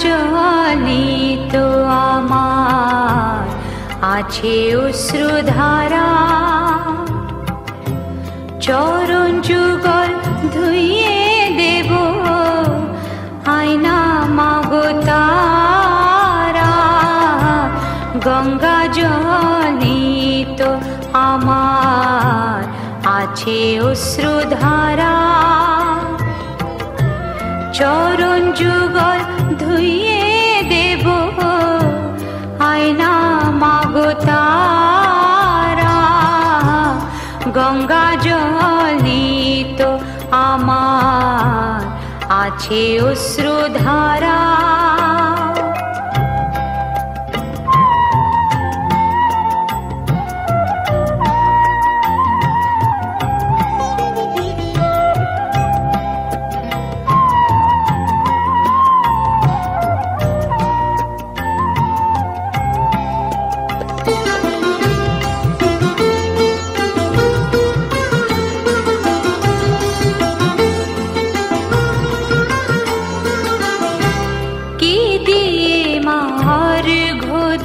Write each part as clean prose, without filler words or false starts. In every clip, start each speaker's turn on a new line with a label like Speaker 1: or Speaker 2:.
Speaker 1: জলে তো আমার আছে অশ্রুধারা, চরণ যুগল ধুইয়ে দেব আয়না মাগো তারা। গঙ্গা জলে তো আমার আছে অশ্রুধারা, চরণ যুগল ধুইয়ে দেব আয়না মাগো তারা। গঙ্গা জলে তো আমার আছে অশ্রুধারা।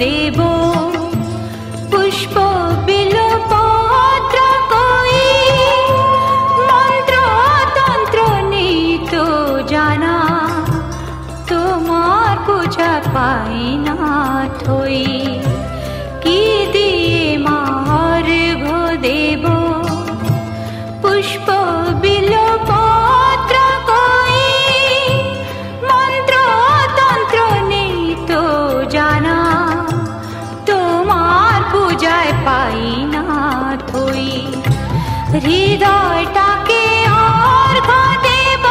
Speaker 1: দেব পুষ্প বিলপত্র কই, মন্ত্র তন্ত্র নেই তো জানা, তোমার পূজা পাই না থই। কি দিয়ে মার ঘো দেব পুষ্প বিলপত্র কই, মন্ত্র তন্ত্র নেই তো জানা, পূজায় পাই না থই। হৃদয়টাকে অর্ঘ দেব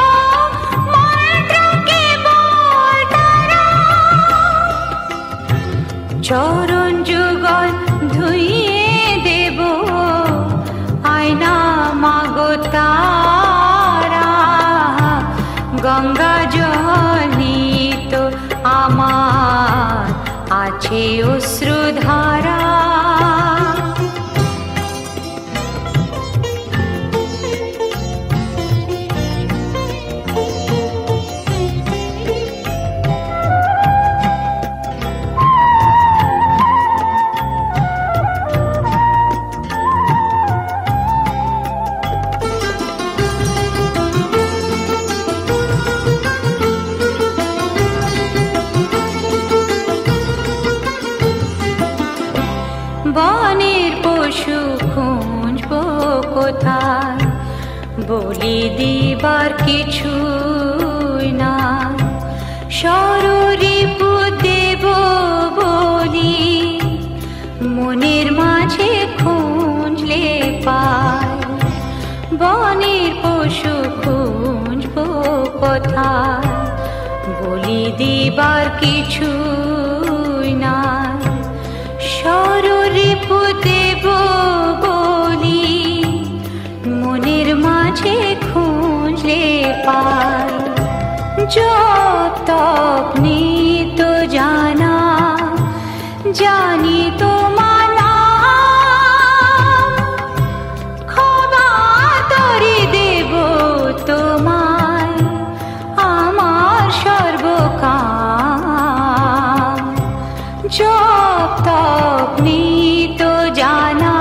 Speaker 1: মন্ত্রকে বল তারা, চরণ যুগল ধুইয়ে দেব আয়না মাগো তারা। গঙ্গা জলে তো আমার আছে অশ্রুধারা। বনের পশু খুঁজব কোথায়, বলি দিবার কিছুই না, শররিপু দেব বলি মনের মাঝে খুঁজলে পাই। বনের পশু খুঁজব কোথায়, বলি দিবার কিছুই না, শররিপু দেব বলি মনের মাঝে খুঁজলে পাই। জপ তপ নিত জানা, জানি তোমার নাম, ক্ষমা তরি দেব তোমায় আমার সর্বকাম। জপ তপ নিত জানা,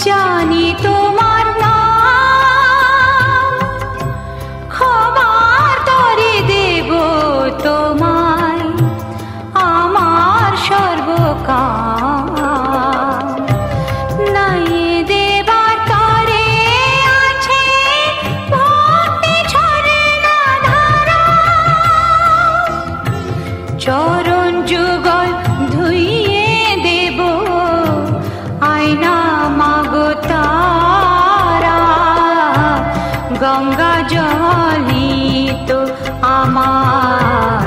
Speaker 1: জানি তোমার নাম, ক্ষমার তরে দেব তোমায় আমার সর্বকাম। নাই দেবার তরে আছে ভক্তি ঝর্ণা ধারা, চরণ যুগল ধুইয়ে দেব আয়না মাগো তারা। গঙ্গা জলে তো আমার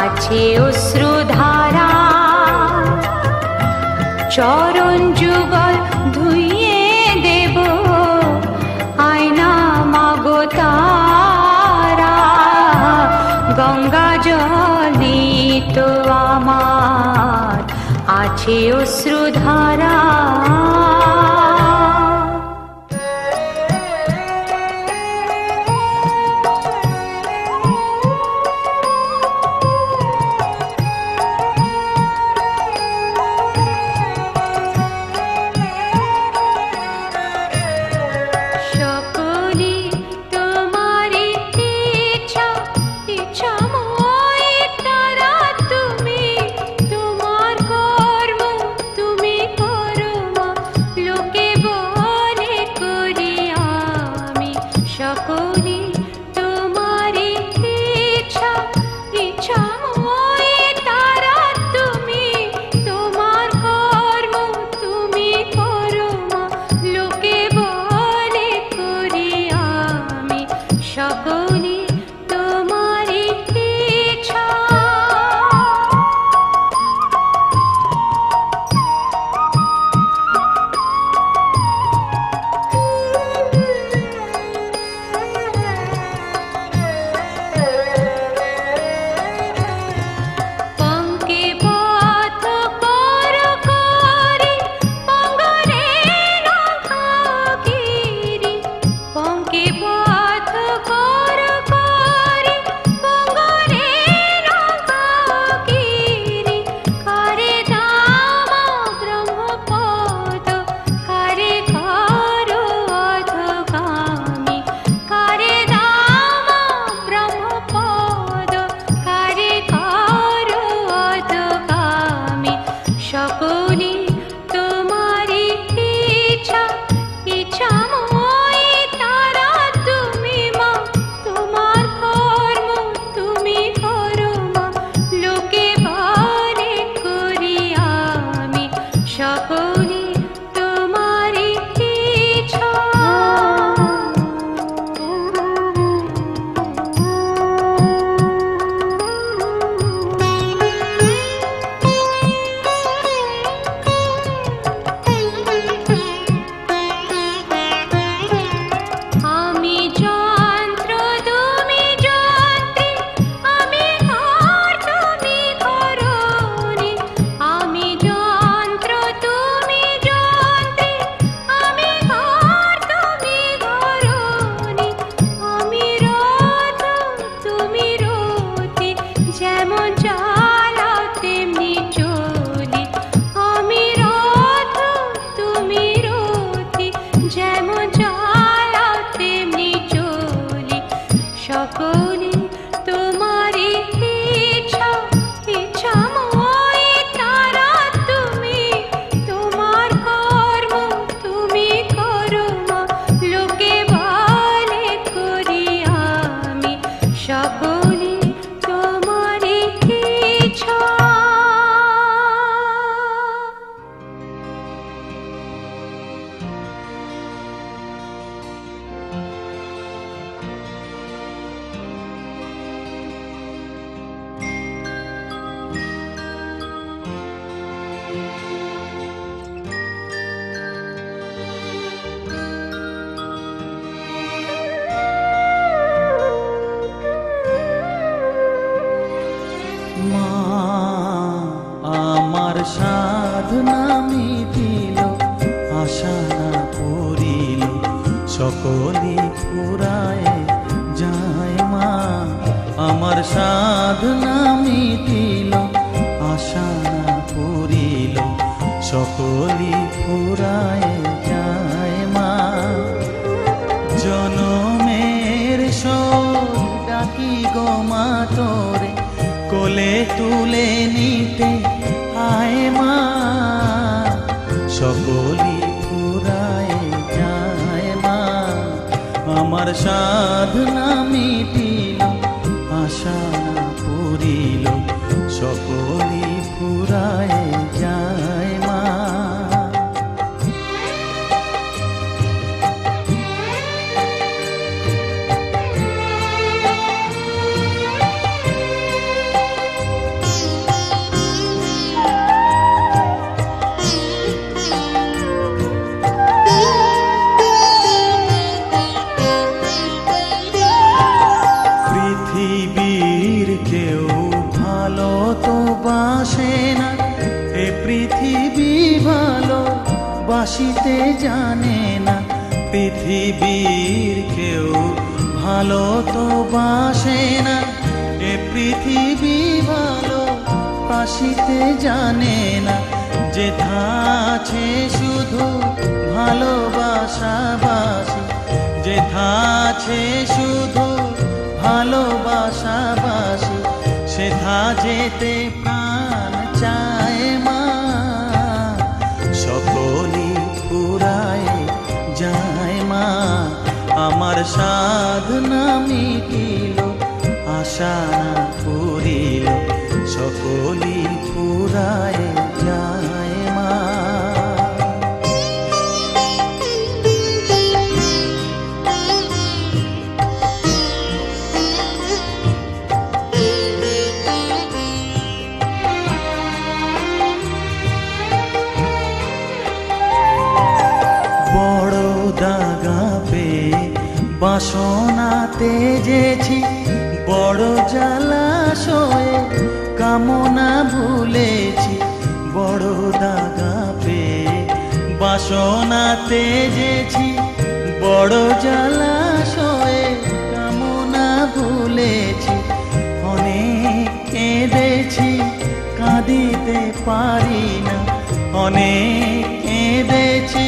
Speaker 1: আছে অশ্রুধারা, চরণ যুগল ধুইয়ে দেব আয়না মাগো তারা। গঙ্গা জলে তো আমার আছে অশ্রুধারা। যেমন চালাও তেমনি চলি, আমি রথ তুমি রথি, যেমন চালাও তেমনি চলি, সকলে তোমারই ইচ্ছা, ইচ্ছাময় তারা তুমি, তোমার কর্ম তুমি করো মা, লোকে বলে করি আমি, সকলে তোমারই ইচ্ছা।
Speaker 2: মা আমার সাধনা মিটিল, আশা না পুরিল, সকলে ফুরায় যায় মা। আমার সাধনা মিটিল, আশা না পুরিল, সকলে ফুরায় যায় মা। জনমের শোক ডাকি গো মা তোরে, কোলে তুলে নিতে আয় মা, সকলি ফুরায় যায় মা। আমার সাধনা মিটিল, আশা না পুরিল, সকলি ফুরায় যায় মা। পৃথিবীর কেউ ভালো তো বাসে না, এ পৃথিবী ভালো বাসিতে জানে না। পৃথিবীর কেউ ভালো তো বাসে না, এ পৃথিবী ভালো বাসিতে জানে না। যেথা আছে শুধু ভালোবাসা বাসি, যেথা আছে শুধু ভালোবাসা বাসি, সেথা যেতে প্রাণ চায় মা, সকলি ফুরায় যায় মা। আমার সাধনা মিটিল, আশা না পুরিল, সকলি ফুরায় যায় মা। বড় দাগা পেয়ে বাসনা তেজেছি, বড় জলাশয়ে কামনা ভুলেছি। বড় দাগা পেয়ে বাসনা তেজেছি, বড় জলাশয়ে কামনা ভুলেছি। অনেক কেঁদেছি কাঁদিতে পারি না, অনেক কেঁদেছি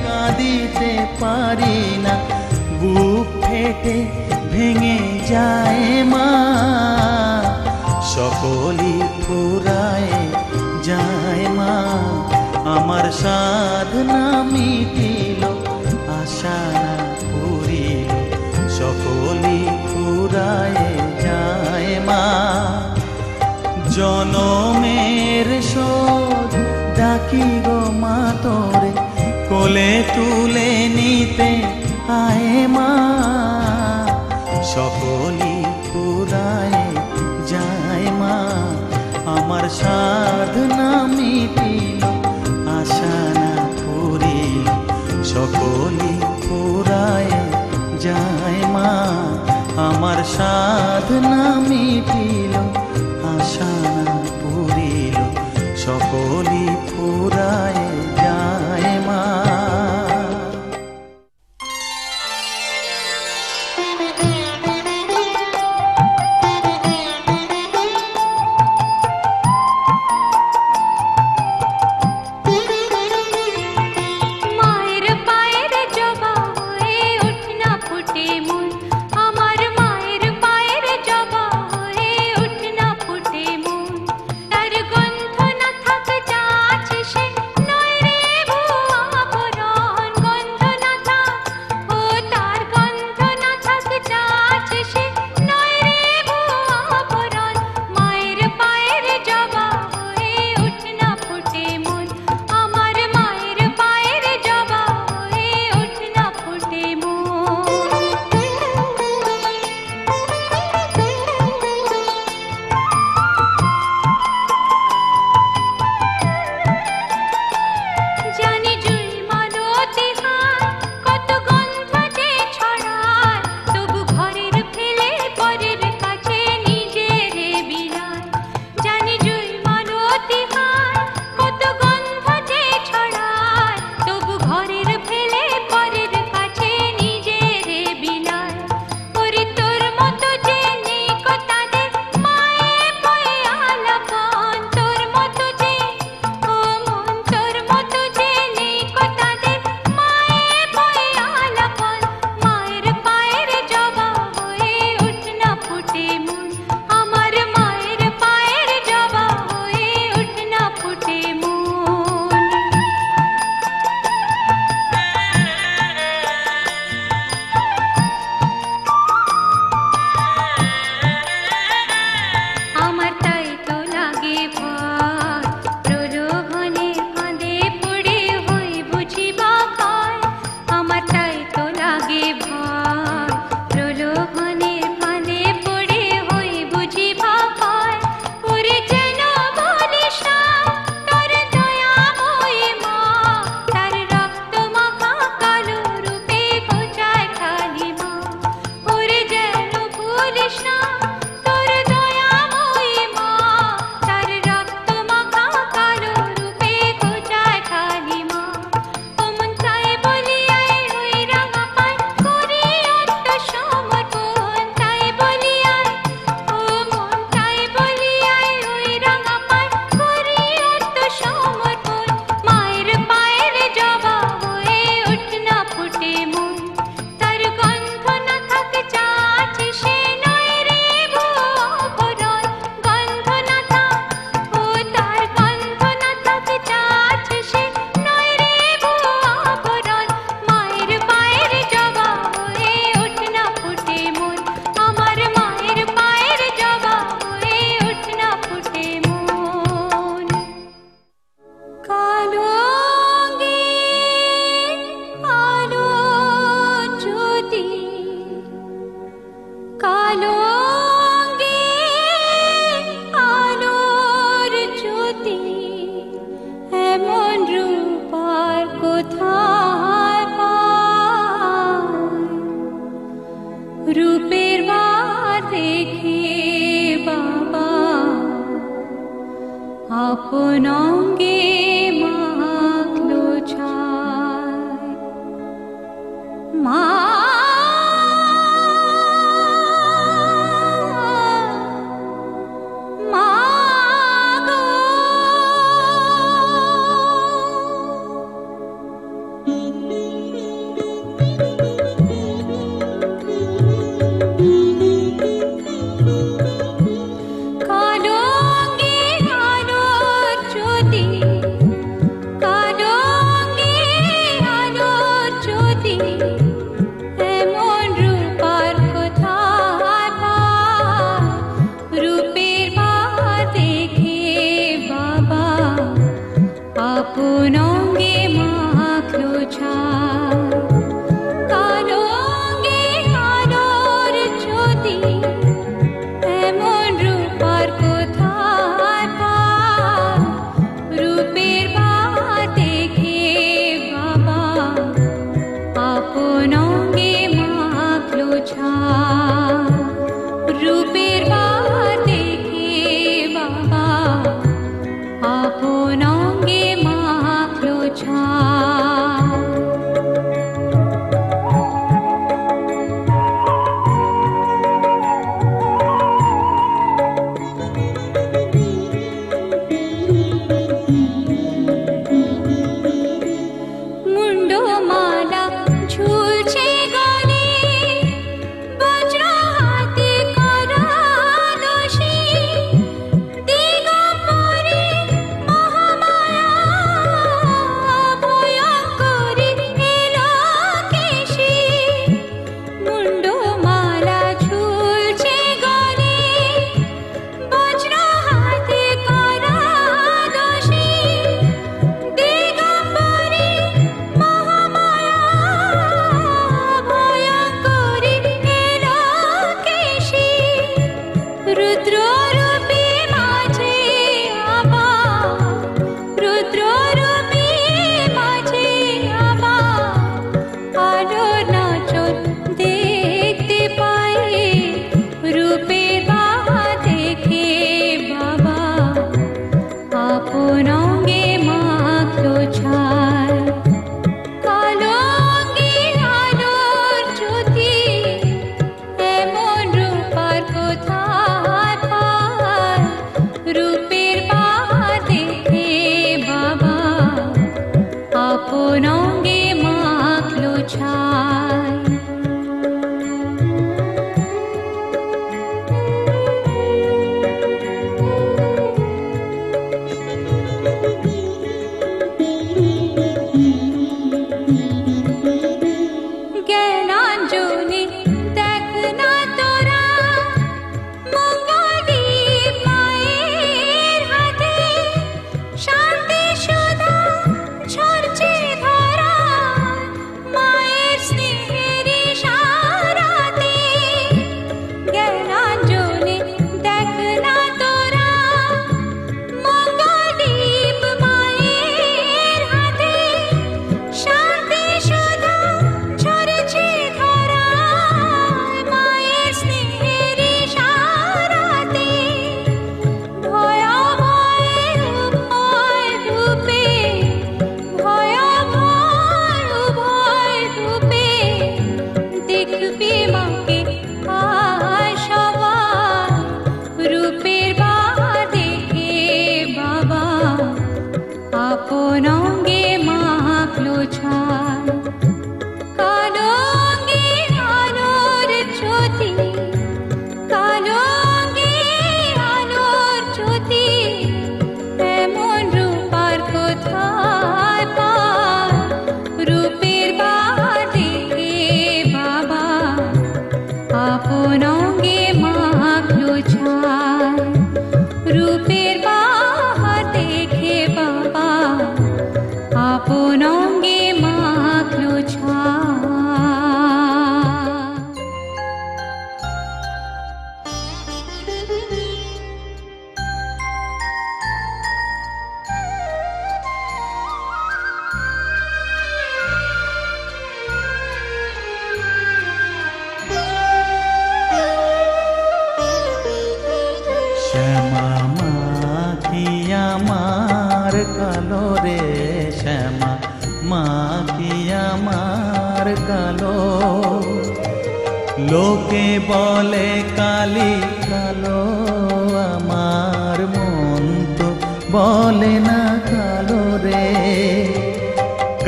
Speaker 2: কাঁদিতে পারি না। বুক ফেটে ভেঙে যায় মা, সকলি ফুরায় যায় মা। আমার সাধনা মিটিল, আশা না পুরিল, সকলি ফুরায় যায় মা। জনমের শোধ ডাকি গো মা তোরে, কোলে তুলে নিতে আয় মা, সকলি ফুরায় যায় মা। আমার সাধনা মিটিল, আশা না পুরিল, সকলি ফুরায় যায় মা। আমার সাধনা মিটিল, আশা না পুরিল, সকলি ফুরায় যায় মা।
Speaker 1: বাবা আপন অঙ্গে মাখলো ছায় মা আপন অঙ্গে মাখলো ছায় কালো অঙ্গে আলোর জ্যোতি এমন রূপার কোথায় পায় রূপের ভার দেখে বাবা আপন অঙ্গে মাখলো ছায় রূপের ভার দেখে বাবা আপন অঙ্গে মাখলো ছায় মুন্ডমালা ঝুলছে গলে বজ্র হাতে করা দোষী দিগম্বরে মহামায়া ভয়ঙ্করী এলোকেশী মুন্ডমালা ঝুলছে গলে বজ্র হাতে করা দোষী দিগম্বরে মহামায়া ভয়ঙ্করী এলোকেশী রুদ্র রূপে মাঝে আবার রুদ্র রূপে মাঝে আবার আলোর নাচন দেখতে পাই রূপের ভার দেখে বাবা আপন অঙ্গে মাখলো ছায় কালো অঙ্গে আলোর জ্যোতি এমন রূপার কোথায় পায়
Speaker 2: শ্যামা মা কি আমার কালো রে, শ্যামা মা কি আমার কালো। লোকে বলে কালি কালো, আমার মন তো বলে না কালো রে।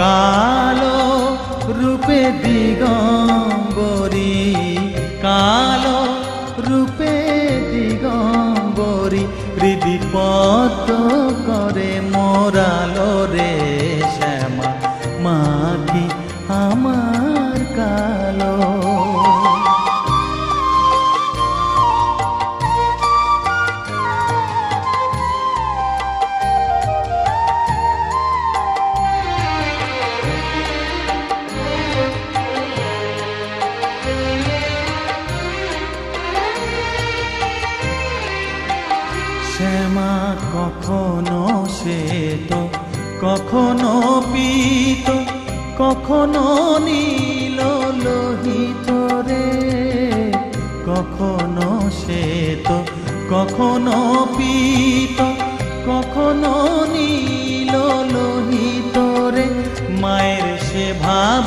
Speaker 2: কালো রূপে দিগম্বরী, কালো রূপে দিগম্বরী, হৃদি পদ্ম করে মোরালো রে, শ্যামা মা কি আমার কালো। শ্যামা কখনো শ্বেত, কখনো পীত, কখনো নীল লোহিত রে। কখনো শ্বেত, কখনো পীত, কখনো নীল লোহিত রে। মায়ের সে ভাব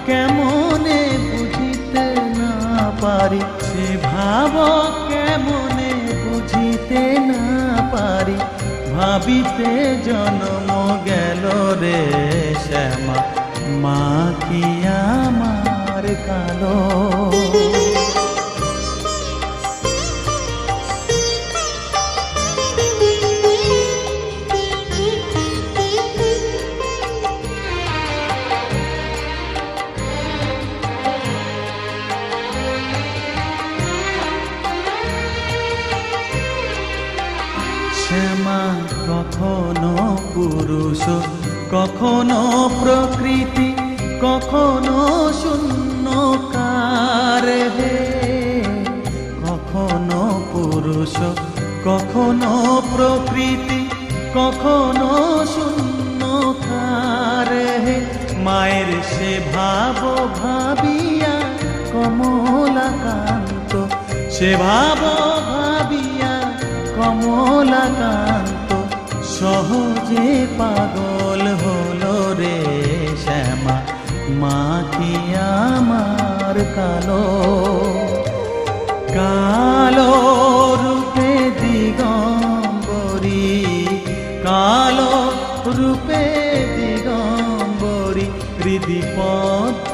Speaker 2: কেমনে বুঝিতে না পারি, সে ভাব কেমনে বুঝিতে না পারি, ভাবিতে জন্ম গেল রে, শ্যামা মা কি আমার কালো। শ্যামা কখনো পুরুষ, কখনো প্রকৃতি, কখনো শূন্যকার হে। কখনো পুরুষ, কখনো প্রকৃতি, কখনো শূন্যকার হে। মায়ের সে ভাব ভাবিয়া কমলাকান্ত, সে ভাব ভাবিয়া কমলাকান্ত, সহজে পাগল হলো রে, শ্যামা মা কি আমার কালো। কালো রূপে দিগম্বরী, কালো রূপে দিগম্বরী, হৃদি পদ্ম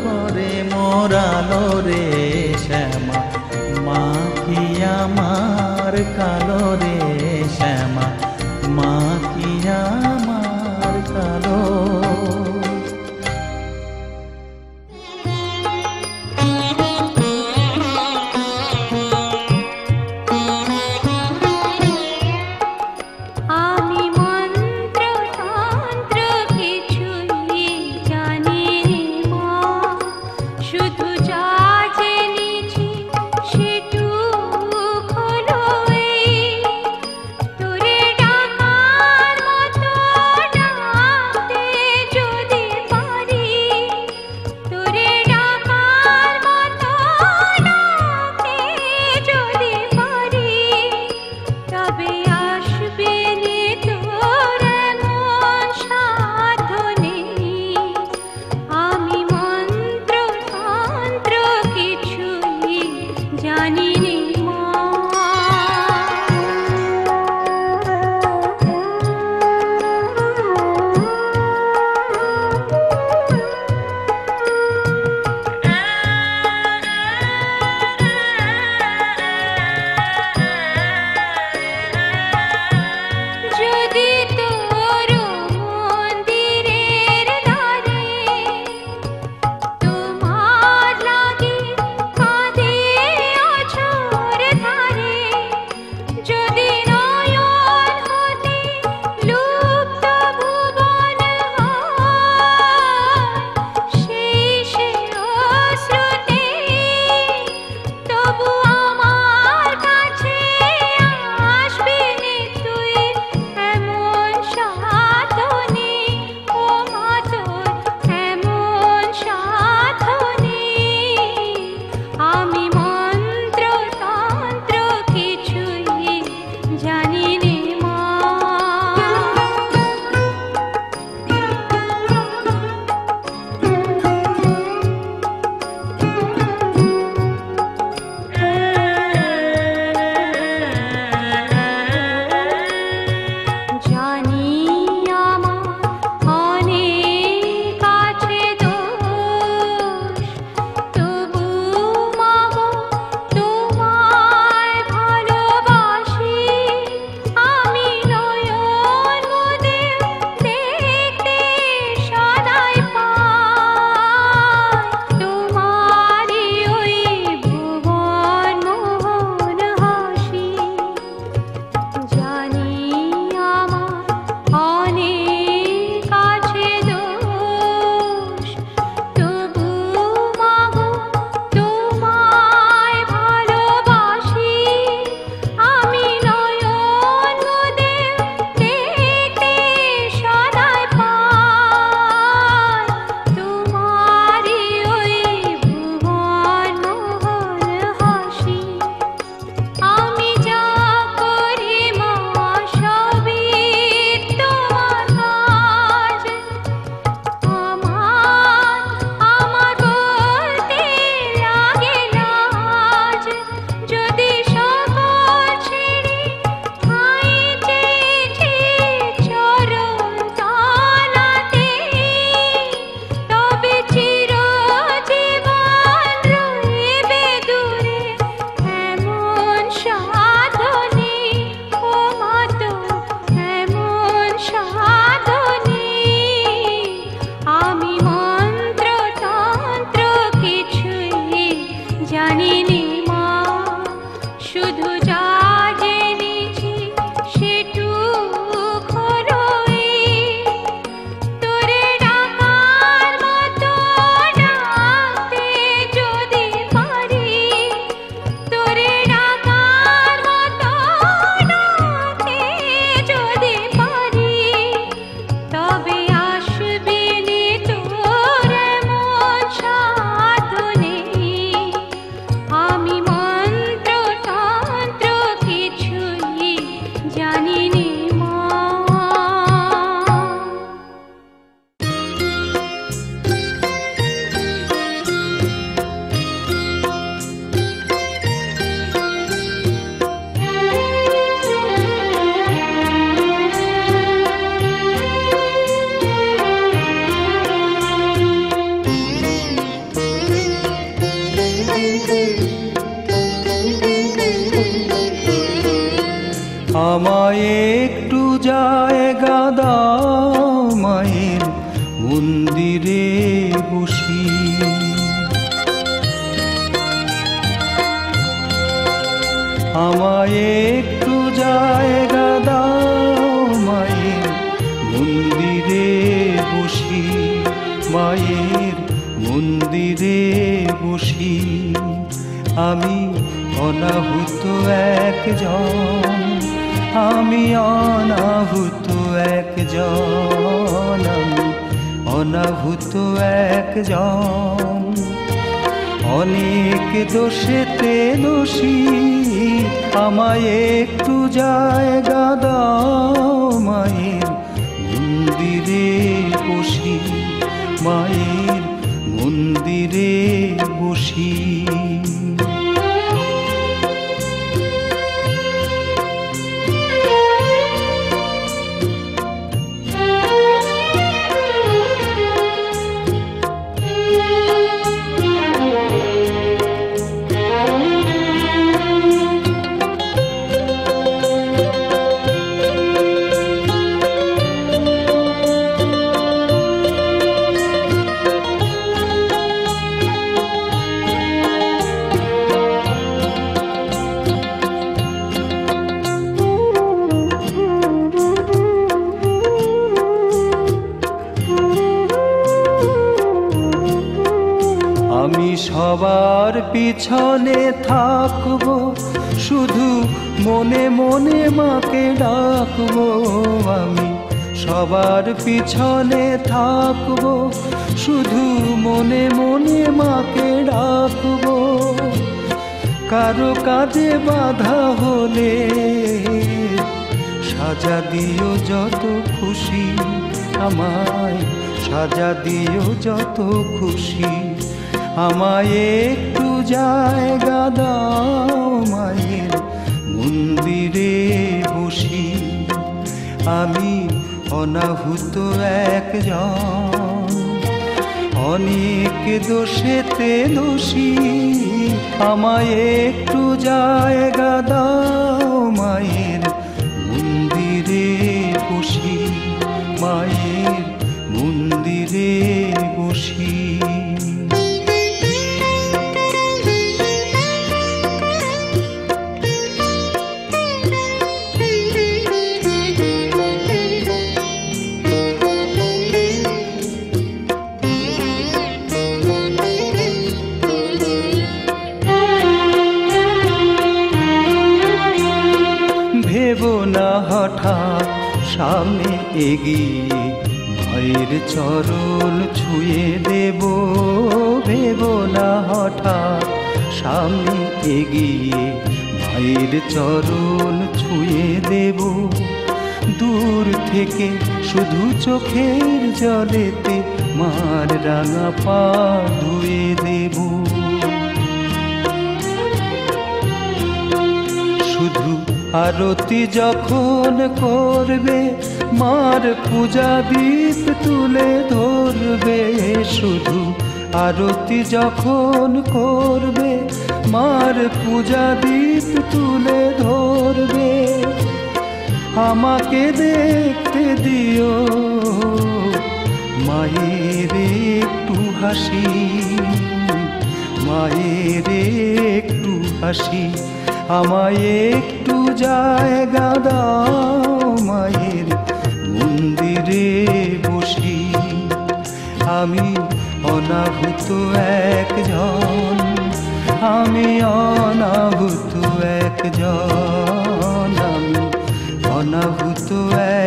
Speaker 2: করে মোরালো রে, শ্যামা মা কি আমার কালো রে, শ্যামা মা কি আমার কালো।
Speaker 1: আমি মন্ত্র তন্ত্র কিছুই জানি মা, শুধু যা জেনেছি সেটুকু হলো এই, তোরে
Speaker 2: আমায় একটু জায়গা দাও মায়ের মন্দিরে বসি। আমায় একটু জায়গা দাও মায়ের মন্দিরে বসি, মায়ের মন্দিরে বসি। আমি অনাহুত একজন, আমি অনাহুত একজন, আমি অনাহুত একজন। অনেক দোষেতে দোষী, আমায় একটু জায়গা দাও মায়ের মন্দিরে বসি, মায়ের মন্দিরে বসি। আমি সবার পিছনে থাকবো, শুধু মনে মনে মাকে ডাকবো। আমি সবার পিছনে থাকবো, শুধু মনে মনে মাকে ডাকবো। কারো কাজে বাধা হলে সাজা দিও যত খুশি, আমায় সাজা দিও যত খুশি। আমায় একটু জায়গা দাও মায়ের মন্দিরে বসি। আমি অনাহুত একজন, অনেক দোষেতে দোষী। আমায় একটু জায়গা দাও মায়ের মন্দিরে বসি, মায়ের মন্দিরে বসি। ভেবো না হঠাৎ সামনে এগিয়ে মায়ের চরণ ছুঁয়ে দেব। ভেবো না হঠাৎ সামনে এগিয়ে মায়ের চরণ ছুঁয়ে দেব। দূর থেকে শুধু চোখের জলেতে মার রাঙা পা ধুয়ে দেব। শুধু আরতি যখন করবে মার পূজা দীপ তুলে ধরবে। শুধু আরতি যখন করবে মার পূজা দীপ তুলে ধরবে। আমাকে দেখতে দিও মায়ের একটু হাসি, মায়ের একটু হাসি। আমায় একটু জায়গা দাও মায়ের মন্দিরে বসি। আমি অনাহুত একজন, আমি অনাহুত একজন, আমি অনাহুত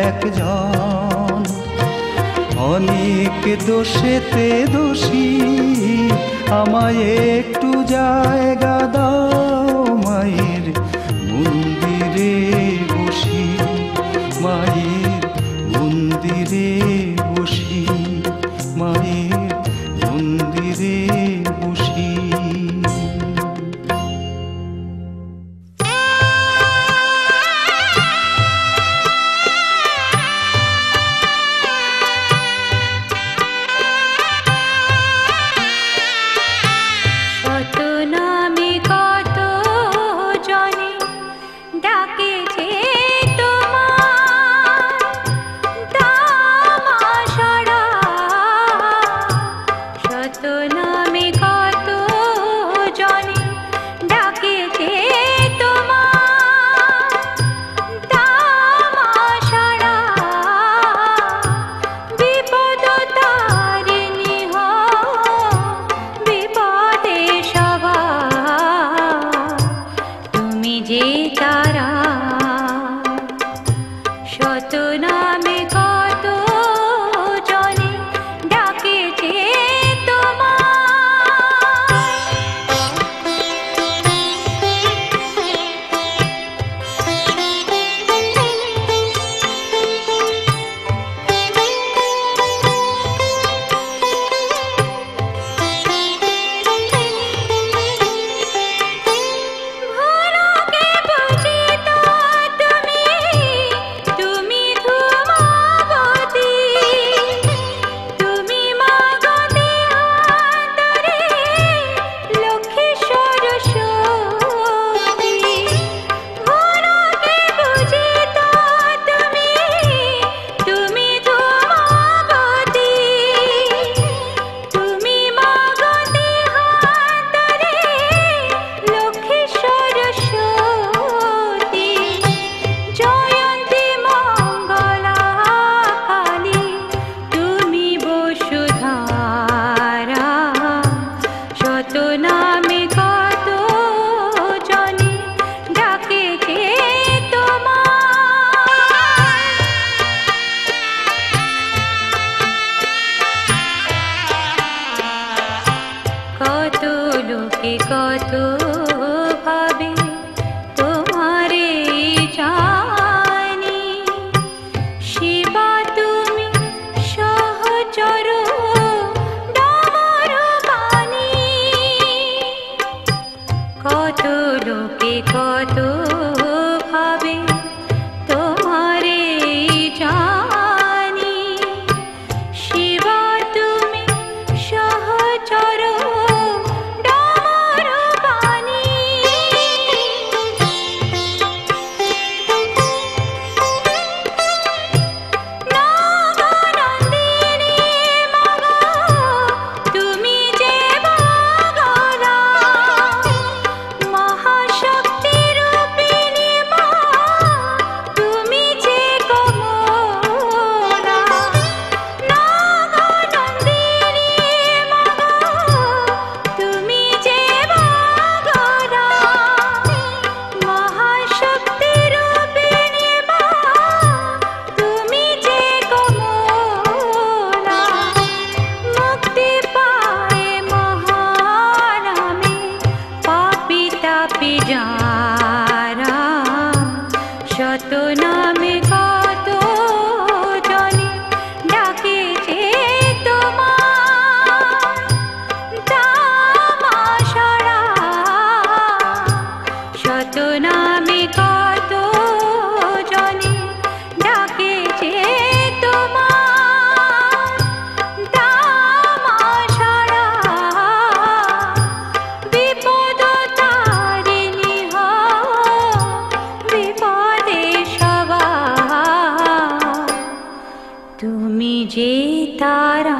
Speaker 2: একজন। অনেক দোষেতে দোষী, আমায় একটু জায়গা দাও মায়ের মন্দিরে বসি, মায়ের মন্দিরে বসি, মায়ের মন্দিরে বসি।
Speaker 1: কত নামে কত শত নামে কত জনে ডাকেছে তোমার তামাশারা, শত নামে কত জনে ডাকেছে তোমার তামাশারা, বিপদ তারিণী হও বিপদে সবার, তুমি যে তারা।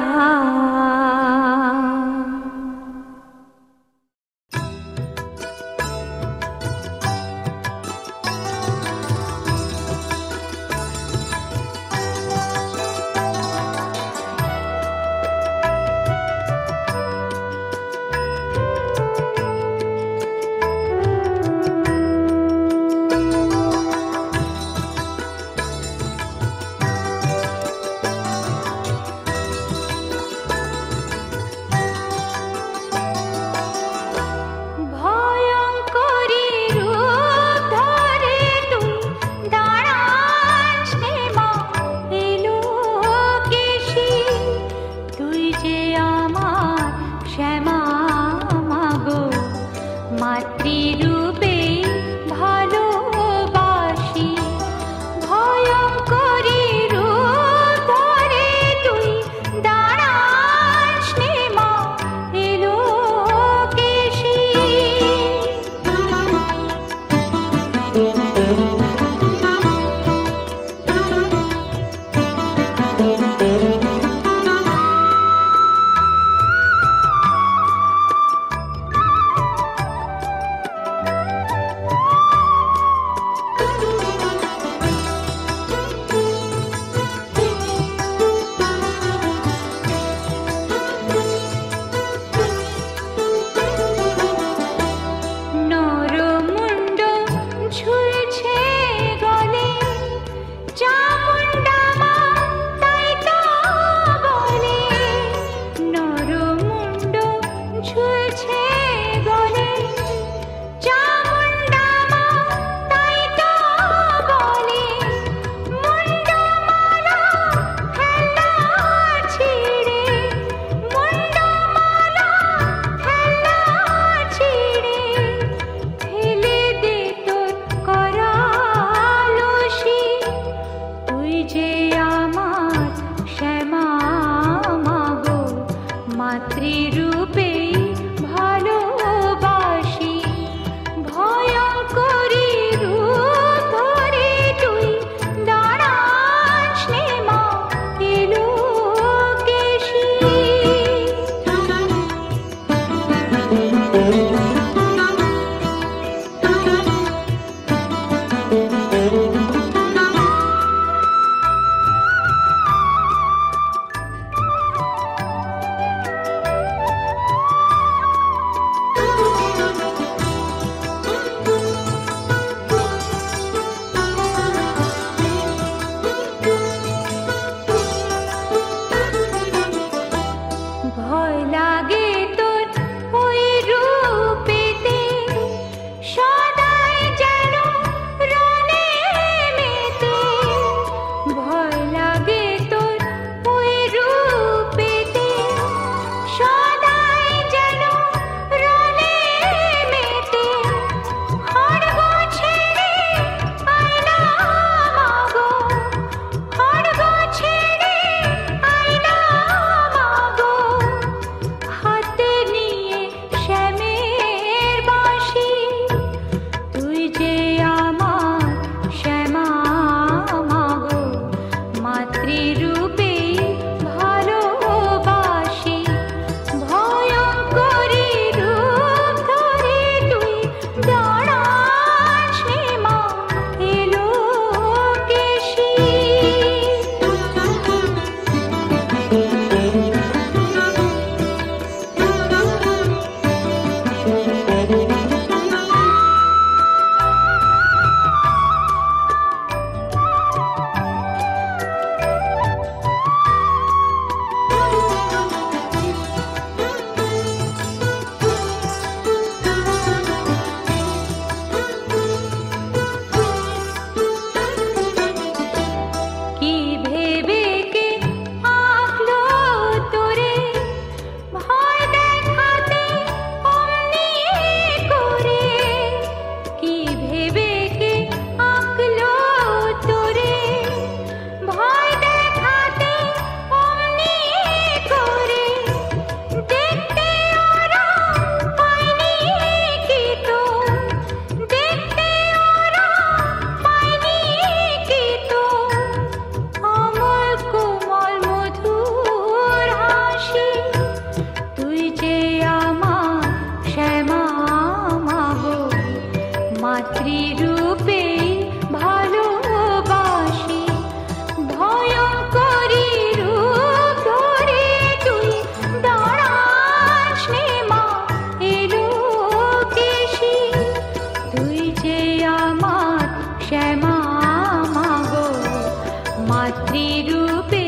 Speaker 1: মাতৃরূপে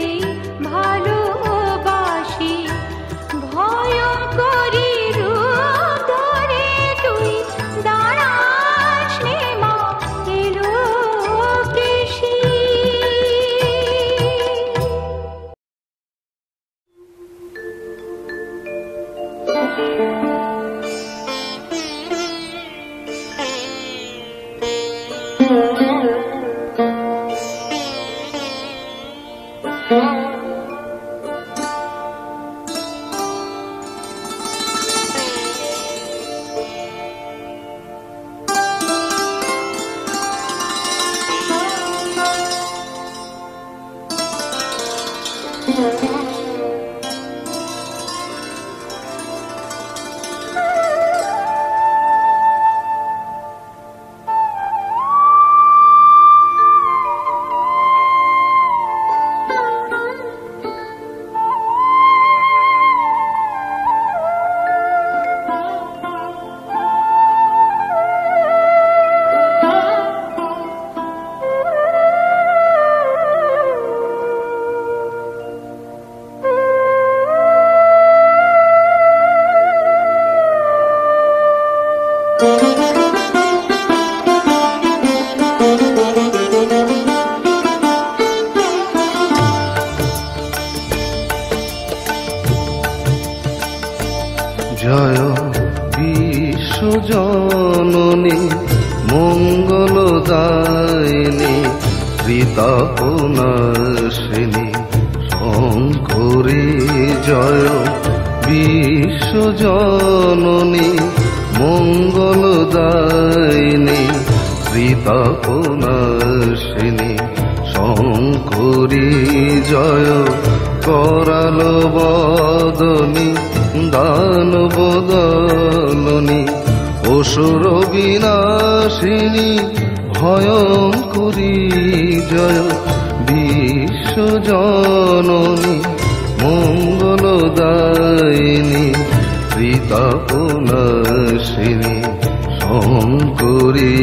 Speaker 1: ভালোবাসি, ভয়ঙ্করী রূপ ধরে তুই দাঁড়াস রে মা এলো কেশি।
Speaker 3: জয় বিশ্বজননী মঙ্গলদায়িনী ঋতাপনাশিনী শঙ্করী। জয় বিশ্বজননী মঙ্গলদায়িনী ঋতাপনাশিনী শঙ্করী। জয় कराल बदनी दानव दलनी असुर विनाशिनी भयंकरी जय विश्वजननी मंगलदायिनी ऋतापनाशिनी शंकरी।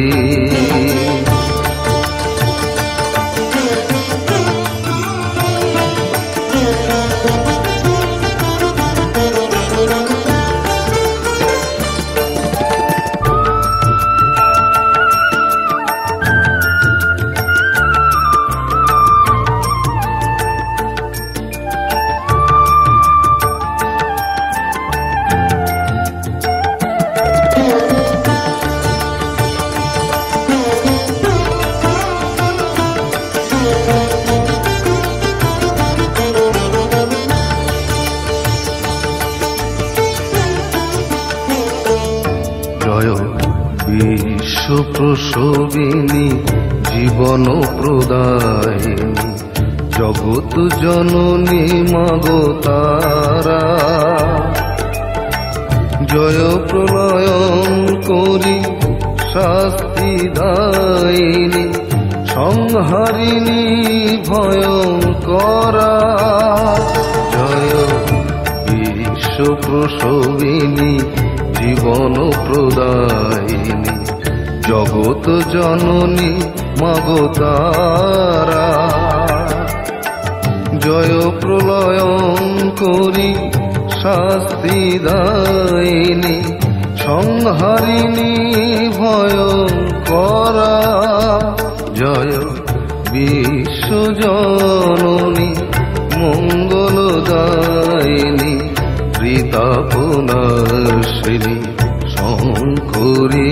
Speaker 3: प्रसविनी जीवन प्रदायिनी जगत जननी मागो तारा जय प्रलयंकरी शास्ति दायिनी संहारिणी भयंकरा जय विश्व प्रसविनी जीवन प्रदायिनी जगत जननी मागो तारा जय प्रलयंकरी शास्ति दायिनी संहारिणी भयंकरा जय विश्वजननी मंगलदायिनी ऋतापनाशिनी शंकरी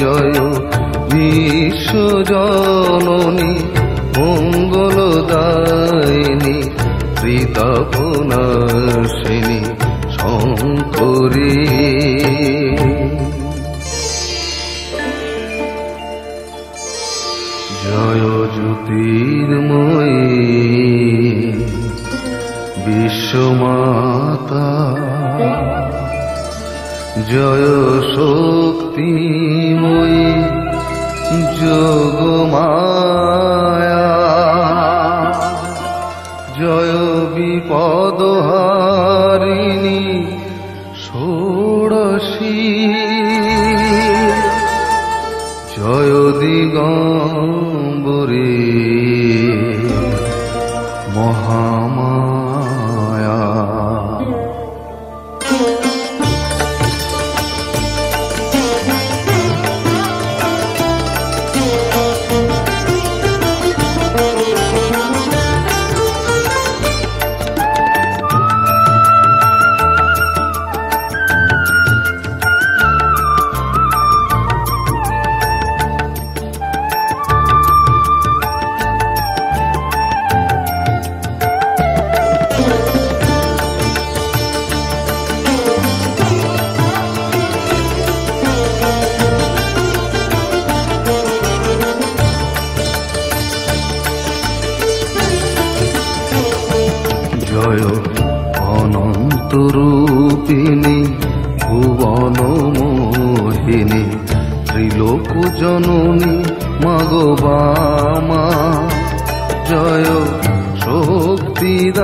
Speaker 3: जय विश्वजननी मंगलदायिनी ऋतापनाशिनी शंकरी। जय ज्योतिर्मयी विश्वमाता जय शक्तिमयी जोगमाया जय विपदहारिणी षोडशी जय दिगंबरी জয় অনন্ত রূপিণী ভুবন মোহিনী ত্রিলোক জননী মাগো বামা জয় শক্তিদায়িনী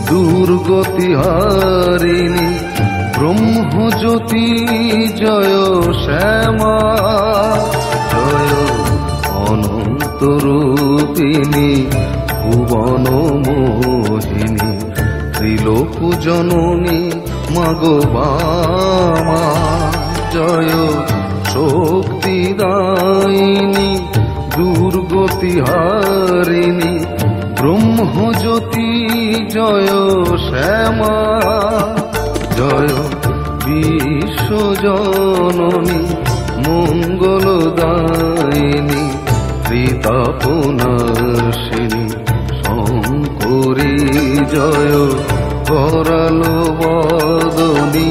Speaker 3: দুর্গতি হারিণী ব্রহ্মজ্যোতি জয় শ্যামা জয় অনন্ত রূপিণী ভুবন মোহিনী ত্রিলোক জননী মাগো বামা জয় শক্তিদায়িনী দুর্গতি হারিণী ব্রহ্মজ্যোতি জয় শ্যামা জয় বিশ্বজননী মঙ্গলদায়িনী ত্রিতাপনাশিনী শঙ্করী জয় করাল বদনী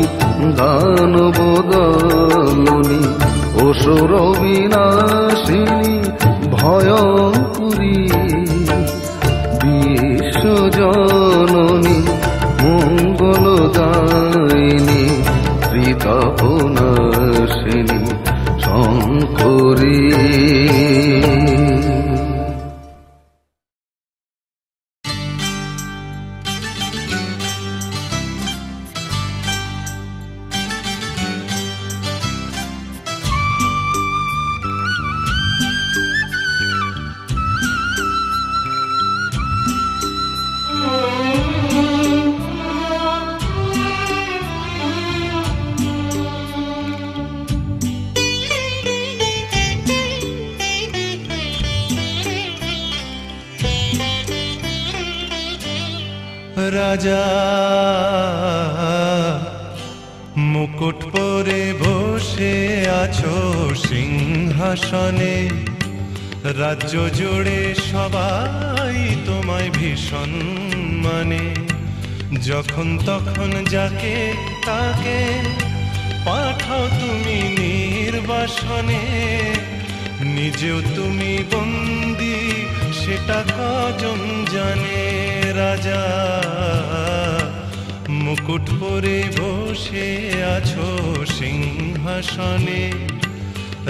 Speaker 3: দানবদলনী অসুর বিনাশিনী ভয়ঙ্করী বিশ্বজননী মঙ্গলদায়িনী ত্রিতাপনাশিনী শঙ্করী।
Speaker 4: রাজা মুকুট পরে বসে আছো সিংহাসনে, রাজ্য জুড়ে সবাই তোমায় ভীষণ মানে। যখন তখন যাকে তাকে পাঠাও তুমি নির্বাসনে, নিজেও তুমি বন্দী সেটা কজন জানে। রাজা মুকুট পরে বসে আছো সিংহাসনে,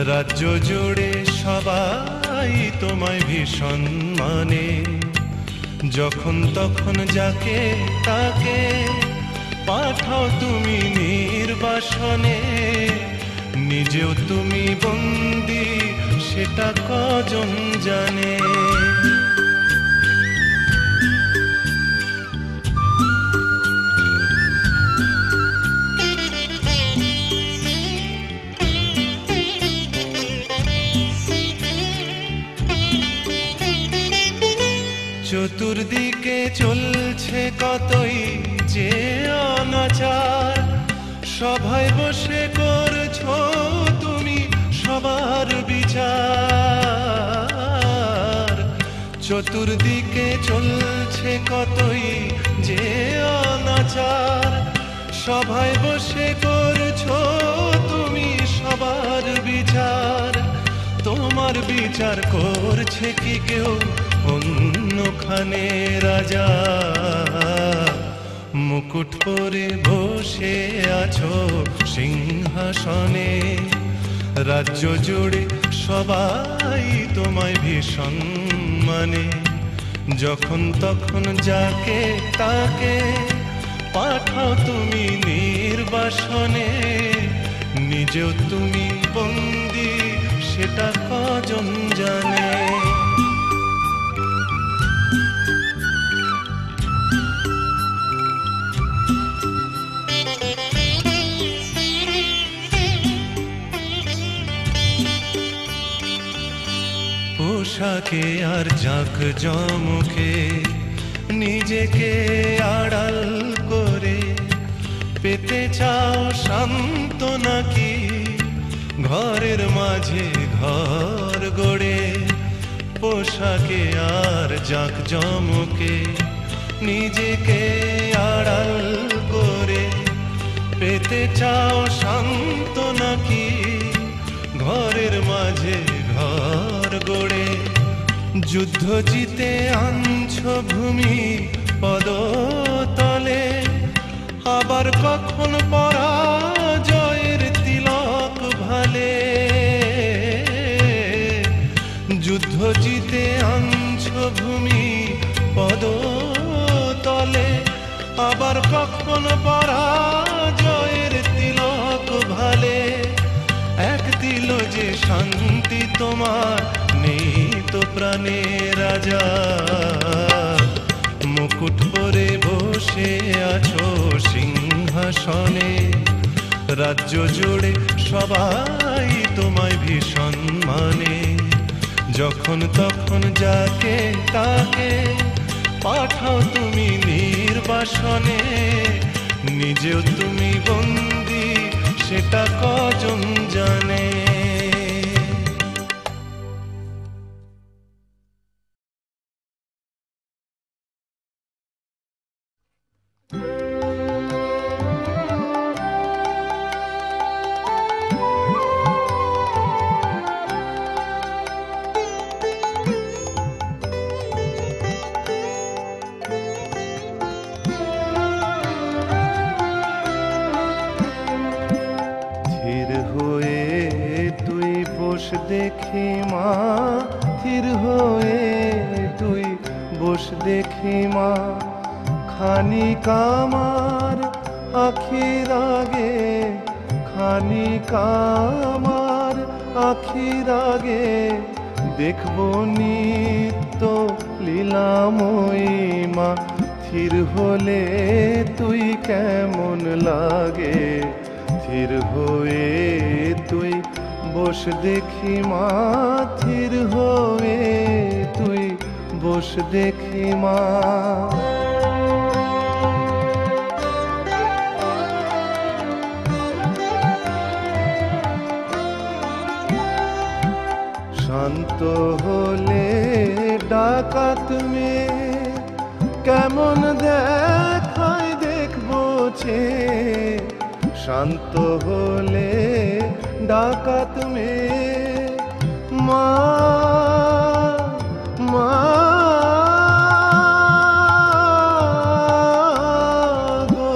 Speaker 4: রাজ্য জুড়ে সবাই তোমায় ভীষণ মানে। যখন তখন যাকে তাকে পাঠাও তুমি নির্বাসনে, নিজেও তুমি বন্দী সেটা কজন জানে। চতুর্দিকে চলছে কতই যে অনাচার, সভায় বসে করছো তুমি সবার বিচার। চতুর্দিকে চলছে কতই যে অনাচার, সভায় বসে করছো তুমি সবার বিচার। তোমার বিচার করছে কি কেউ অন্যখানে? রাজা মুকুট পরে বসে আছো সিংহাসনে, রাজ্য জুড়ে সবাই তোমায় ভীষণ মানে। যখন তখন যাকে তাকে পাঠাও তুমি নির্বাসনে, নিজেও তুমি বন্দী সেটা কজন জানে। পোশাকে আর জাঁক জমকে নিজেকে আড়াল করে পেতে চাও শান্ত নাকি ঘরের মাঝে ঘর গড়ে। পোশাকে আর জাঁক জমকে নিজেকে আড়াল করে পেতে চাও শান্ত নাকি ঘরের মাঝে ঘর গড়ে। যুদ্ধ জিতে আনছো ভূমি পদতলে, আবার কখন পরাজয়ের তিলক ভালে। যুদ্ধ জিতে আনছ ভূমি পদতলে, আবার কখন পরাজয়ের তিলক ভালে। এক দিল যে শান্তি তোমার নেই তো প্রাণে রাজা, মুকুট পরে বসে আছো সিংহাসনে। রাজ্য জুড়ে সবাই তোমায় ভীষণ মানে, যখন তখন যাকে তাকে পাঠাও তুমি নির্বাসনে। নিজেও তুমি বন্দী সেটা কজন জানে।
Speaker 5: দেখি মা থির হয়ে তুই বস দেখি মা, খানিক আমার আখির আগে, খানিক আমার আখির আগে, দেখব নিত্য লীলাময়ী মা। থির হলে তুই কেমন লাগে, থির হয়ে তুই বস দেখি মা, থির হয়ে তুই বস দেখি মা। শান্ত হলে ডাকাত মেয়ে কেমন দেখায় দেখবো চে, শান্ত হলে ডাকাত মেয়ে মা মা গো,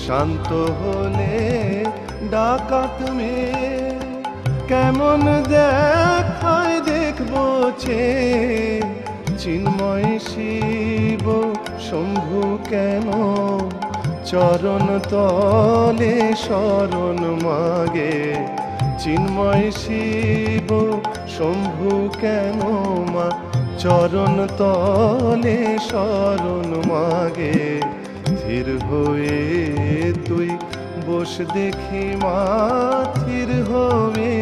Speaker 5: শান্ত হলে ডাকাত মেয়ে কেমন দেখায় দেখবো চে। চিন্ময় শিব শম্ভু কেন চরণ তলে শরণ মাগে, চিন্ময় শিব শম্ভু কেন মা চরণ তলে শরণ মাগে। থির হয়ে তুই বস দেখি মা, থির হয়ে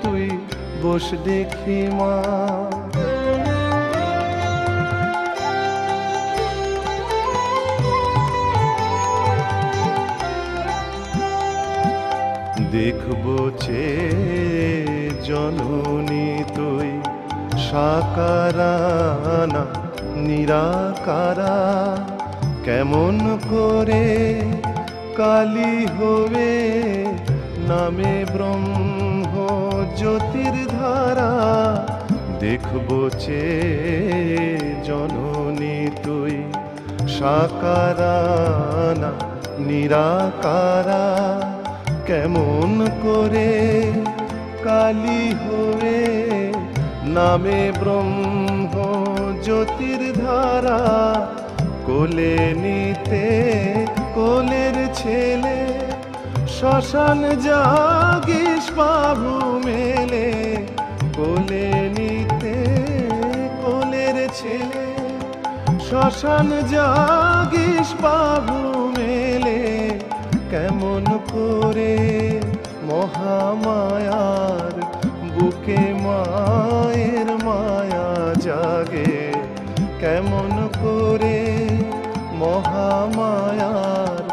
Speaker 5: তুই বস দেখি মা। দেখবো চে জননী তুই সাকারা না নিরাকারা, কেমন করে কালী হবে নামে ব্রহ্ম জ্যোতির ধারা। দেখবো চে জননী তুই সাকারা না নিরাকারা, কেমন করে কালী হয়ে নামে ব্রহ্ম জ্যোতির ধারা। কোলে নিতে কোলের ছেলে শ্মশান জাগিস বাবু মেলে, কোলে নিতে কোলের ছেলে শ্মশান জাগিস বাবু মেলে। কেমন করে মহামায়ার বুকে মায়ের মায়া জাগে, কেমন করে মহামায়ার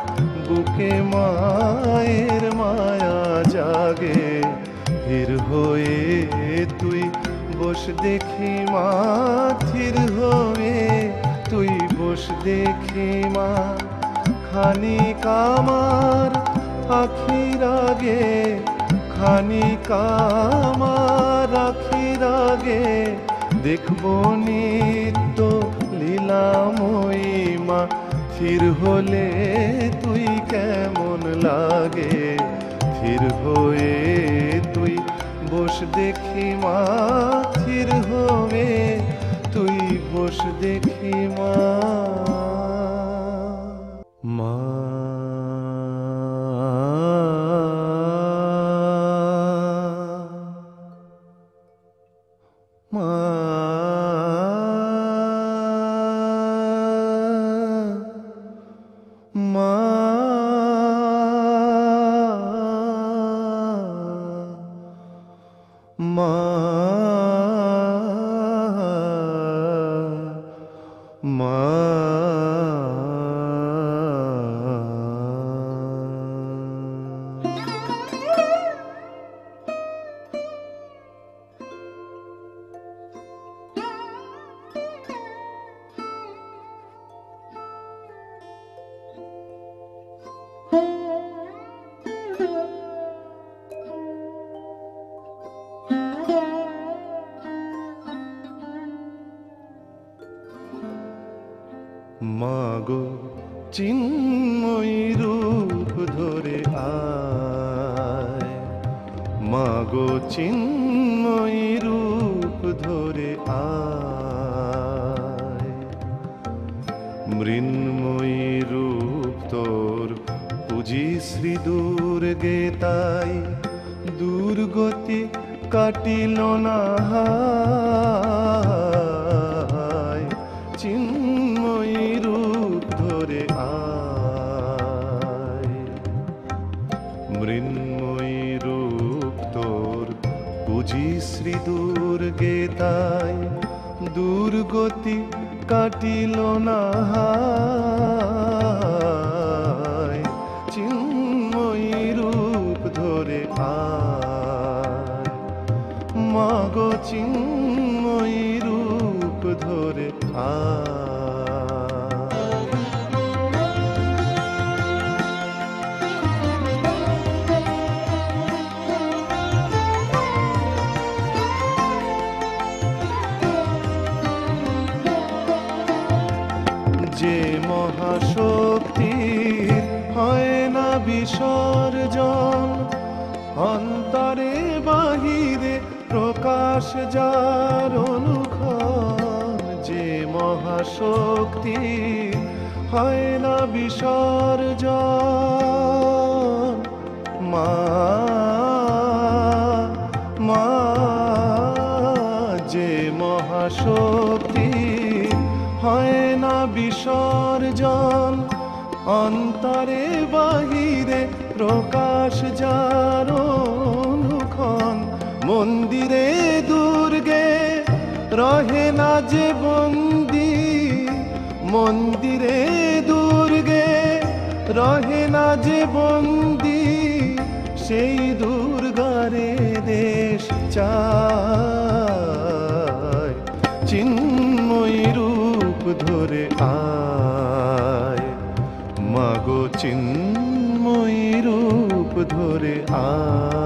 Speaker 5: বুকে মায়ের মায়া জাগে। থির হয়ে তুই বস দেখি মা, থির হয়ে তুই বস দেখি মা। খানিক আমার আখির আগে, খানিক আমার আখির আগে, দেখব নিত্য লীলা এলাম ওই মা থির হলে তুই কেমন লাগে থির হয়ে তুই বস দেখি মা থির হয়ে তুই বস দেখি মা মা মা মা মা মা মাগো চিন্ময়ী রূপ ধরে আয় মাগো চিন্ময়ী রূপ ধরে আয় মৃন্ময়ী রূপ তোর পুজি শ্রী দুর্গে তাই দুর্গতি কাটিল না হায় চিন্ময়ী রূপ ধরে আয় মৃন্ময়ী রূপ তোর পুজি শ্রী দুর্গে তাই দুর্গতি কাটিল না হায় চিন্ময়ী রূপ ধরে আয় মাগো চিন্ময়ী রূপ ধরে আয় যে মহাশক্তির হয় না বিসর্জন অন্তরে বাহিরে প্রকাশ যার অনুক্ষণ যে মহাশক্তি হয় না বিসর্জন মা মা যে মহাশক্তি হয় না বিসর্জন অন্তরে বাহিরে প্রকাশ যার অনুক্ষণ মন্দিরে দুর্গে রহে না যে বন্দি মন্দিরে দুর্গে রহে না যে বন্দি সেই দুর্গারে দেশ চায় চিন্ময়ী রূপ ধরে আয় মাগো চিন্ময়ী রূপ ধরে আয়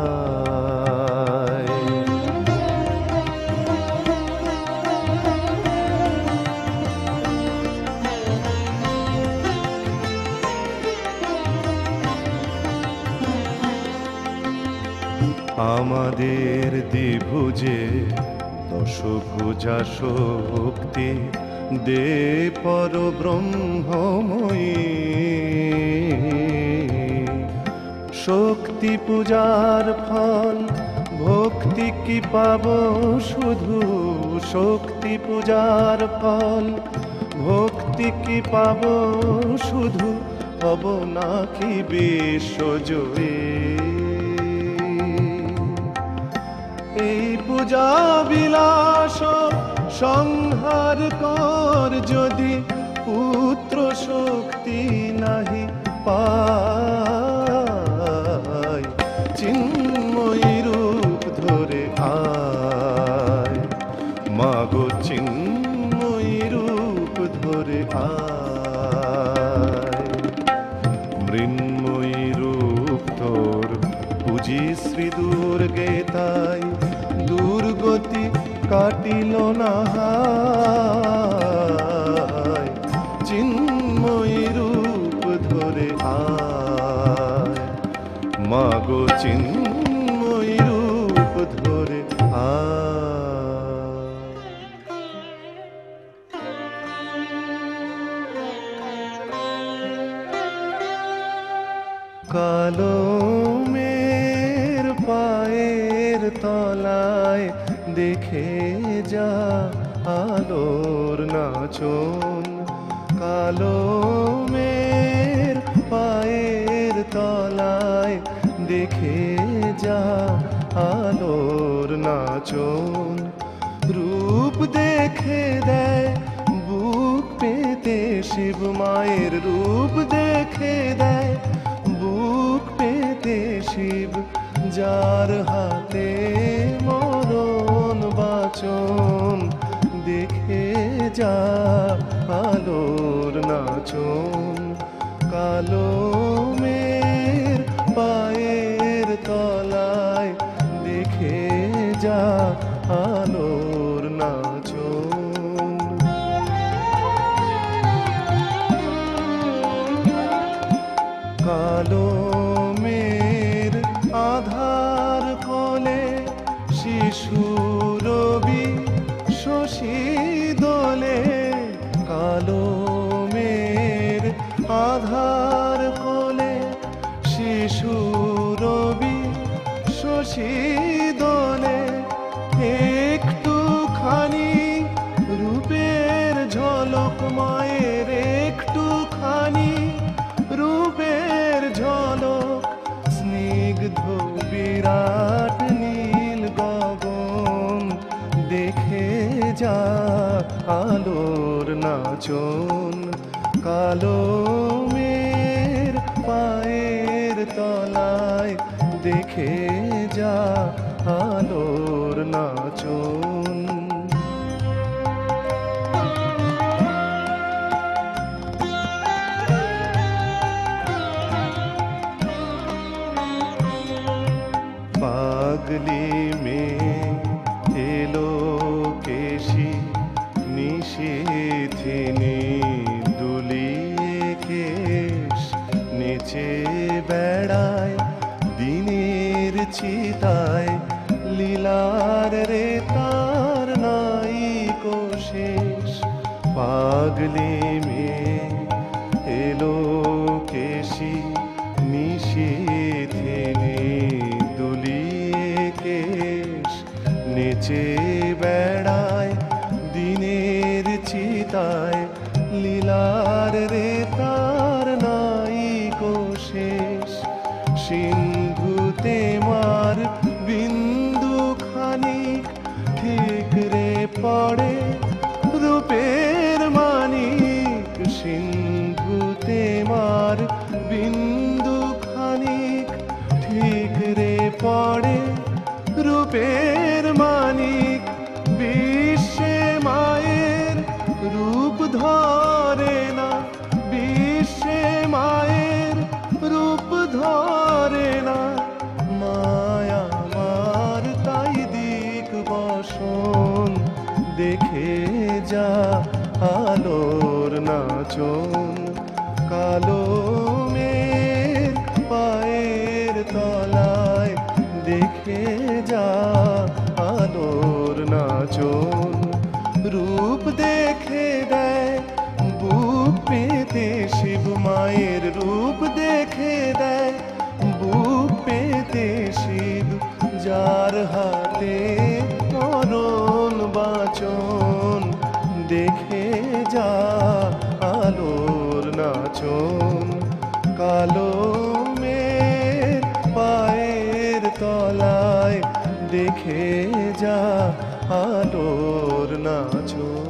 Speaker 5: আমাদের দ্বিভুজে দশভুজা শক্তি দে পর ব্রহ্মময়ী শক্তি পূজার ফল ভক্তি কি পাব শুধু শক্তি পূজার ফল ভক্তি কি পাব শুধু হব নাকি বিশ্বজয়ী এই পূজা বিলাস সংহার কর যদি পুত্র শক্তি নাহি পায় চিন্ময়ী রূপ ধরে আয় মাগো চিন্ময়ী রূপ ধরে আয় মৃন্ময়ী রূপ তোর পুজি শ্রী দুর্গে তাই দুর্গতি কাটিল না হায় মাগো চিন্ময়ী রূপ ধরে কালো মের পায়ের তলায় দেখে যা আলোর নাচন, কালো মের পায়ের তলায় দেখে যা আলোর নাচন। রূপ দেখে দেয় বুক পেতে শিব মায়ের, রূপ দেখে দেয় বুক পেতে শিব, যার হাতে মরণ বাচন দেখে যা আলোর নাচন। কালো মের পায়ের তলায় দেখে যা আলোর নাচন। কালো মের আধার কোলে শিশু রবি শশী দোলে, কালো মের আধার কোলে শিশু রবি শশী দোলে। একটুখানি রূপের ঝলক মায়ের, একটুখানি রূপের ঝলক, স্নিগ্ধ বিরাট নীল গগন দেখে যা আলোর নাচন। কালো মের পায়ের তলায় দেখে যা আলোর নাচন। পাগলি মেয়ে এলো কেশি নিশিথিনী দুলিয়ে কেশ, নেচে বেড়ায় দিনের চিতায়, লীলার রে তার নাই কোশেষ। পাগলি মেয়ে এলো কেশি নিশিথিনী দুলিয়ে কেশ, নেচে বেড়ায় দিনের চিতায়, লীলার রে তার নাই কোশেষ। সিন্ধুতে মার বিন্দু খানিক ঠিক রে পড়ে রূপের মানিক, সিন্ধুতে মার বিন্দু খানিক ঠিক রে পড়ে রূপের মানিক। বিশ্বে মায়ের রূপ ধরে না, বিশ্বে মায়ের রূপ ধরে না, মায়া মার তাই দিক বসন দেখে যা আলোর নাচন। কালো মের পায়ের তলায় দেখে যা আলোর নাচন। রূপ দেখে দেয় বুক পেতে শিব মায়ের, রূপ দেখে দেয় বুক পেতে শিব, যার হাতে মরণ বাচন দেখে যা আলোর নাচন। কালো মের পায়ের তলায় দেখে যা আলোর নাচন।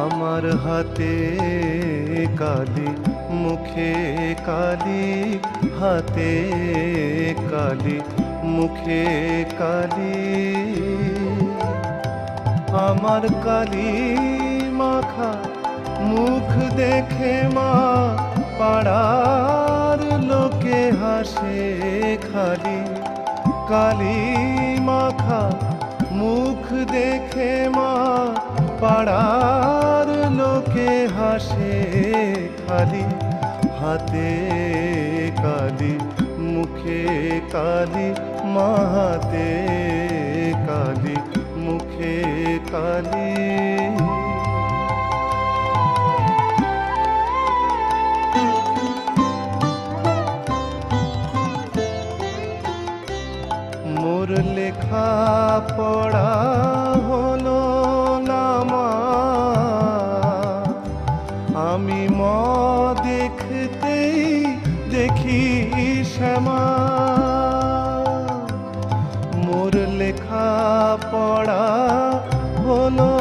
Speaker 5: আমার হাতে কালি মুখে কালি, হাতে কালি মুখে কালি, আমার কালি মাখা মুখ দেখে মা পাড়ার লোকে হাসে খালি কালি মাখা মুখ দেখে মা পাড়ার লোকে হাসে খালি হাতে কালি মুখে কালি মা হাতে কালি মুখে কালি মোর লেখা পড়া হলো না মা আমি ম দেখতেই দেখি শ্যামা মোর লেখা পড়া হলো